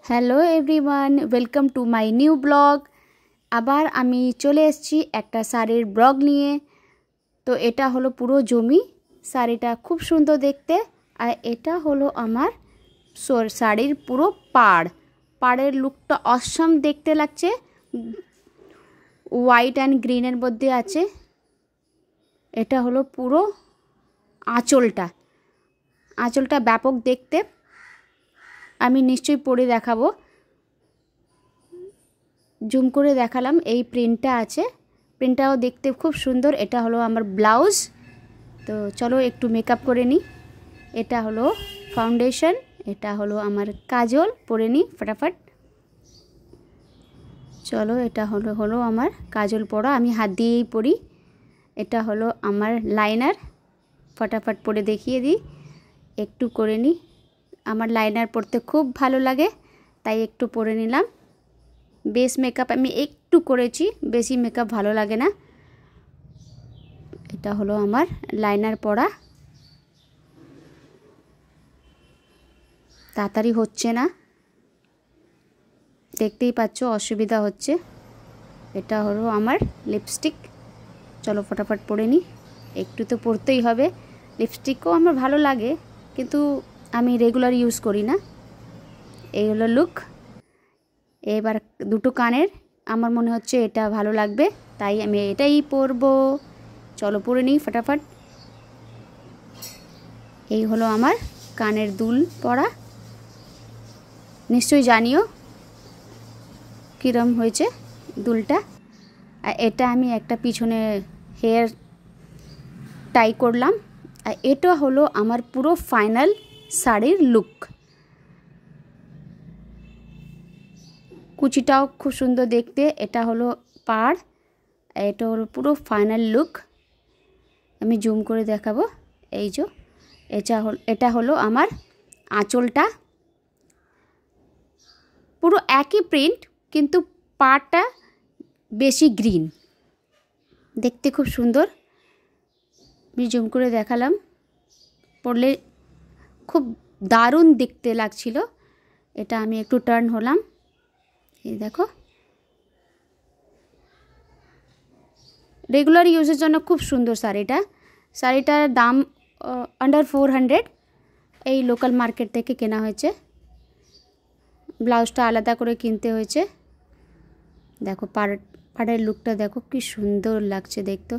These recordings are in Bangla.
Hello everyone, welcome to my new blog. আবার আমি চলে এসেছি একটা শাড়ির ব্লগ নিয়ে। তো এটা হলো পুরো জমি, শাড়িটা খুব সুন্দর দেখতে। আর এটা হলো আমার শাড়ির পুরো পাড়ের লুকটা অসম দেখতে লাগছে। হোয়াইট অ্যান্ড গ্রিনের মধ্যে আছে। এটা হলো পুরো আঁচলটা ব্যাপক দেখতে। আমি নিশ্চয়ই পরে দেখাবো, জুম করে দেখালাম। এই প্রিন্টটা আছে, প্রিন্টটাও দেখতে খুব সুন্দর। এটা হলো আমার ব্লাউজ। তো চলো একটু মেকআপ করে নিই। এটা হলো ফাউন্ডেশন, এটা হলো আমার কাজল, পরে নিই ফটাফট। চলো, এটা হলো আমার কাজল পরা, আমি হাত দিয়েই পরি। এটা হলো আমার লাইনার, ফটাফট পরে দেখিয়ে দিই। একটু করে নিই, আমার লাইনার পরতে খুব ভালো লাগে, তাই একটু পরে নিলাম। বেস মেকআপ আমি একটু করেছি, বেশি মেকআপ ভালো লাগে না। এটা হলো আমার লাইনার পরা। তাড়াতাড়ি হচ্ছে না, দেখতেই পাচ্ছ অসুবিধা হচ্ছে। এটা হলো আমার লিপস্টিক। চলো ফটাফট পরে নিই, একটু তো পরতেই হবে। লিপস্টিকও আমার ভালো লাগে, কিন্তু আমি রেগুলার ইউজ করি না। এই হলো লুক। এবার দুটো কানের আমার মনে হচ্ছে এটা ভালো লাগবে, তাই আমি এটাই পরবো। চলো পরে নিই ফটাফট। এই হলো আমার কানের দুল পরা। নিশ্চয়ই জানিও কীরম হয়েছে দুলটা। আর এটা আমি একটা পিছনে হেয়ার টাই করলাম। আর এটা হলো আমার পুরো ফাইনাল শাড়ির লুক। কুচিটাও খুব সুন্দর দেখতে। এটা হলো পাড়, এটা হলো পুরো ফাইনাল লুক। আমি জুম করে দেখাবো। এই যে এটা হলো আমার আঁচলটা। পুরো একই প্রিন্ট, কিন্তু পাড়টা বেশি গ্রিন, দেখতে খুব সুন্দর। আমি জুম করে দেখালাম, পরলে খুব দারুণ দেখতে লাগছিল। এটা আমি একটু টার্ন হলাম, এই দেখো। রেগুলার ইউজের জন্য খুব সুন্দর শাড়িটার দাম আন্ডার 400। এই লোকাল মার্কেট থেকে কেনা হয়েছে। ব্লাউজটা আলাদা করে কিনতে হয়েছে। দেখো পাড়ের লুকটা দেখো কি সুন্দর লাগছে দেখতে।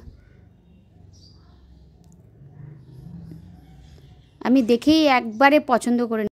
আমি দেখেই একবারে পছন্দ করে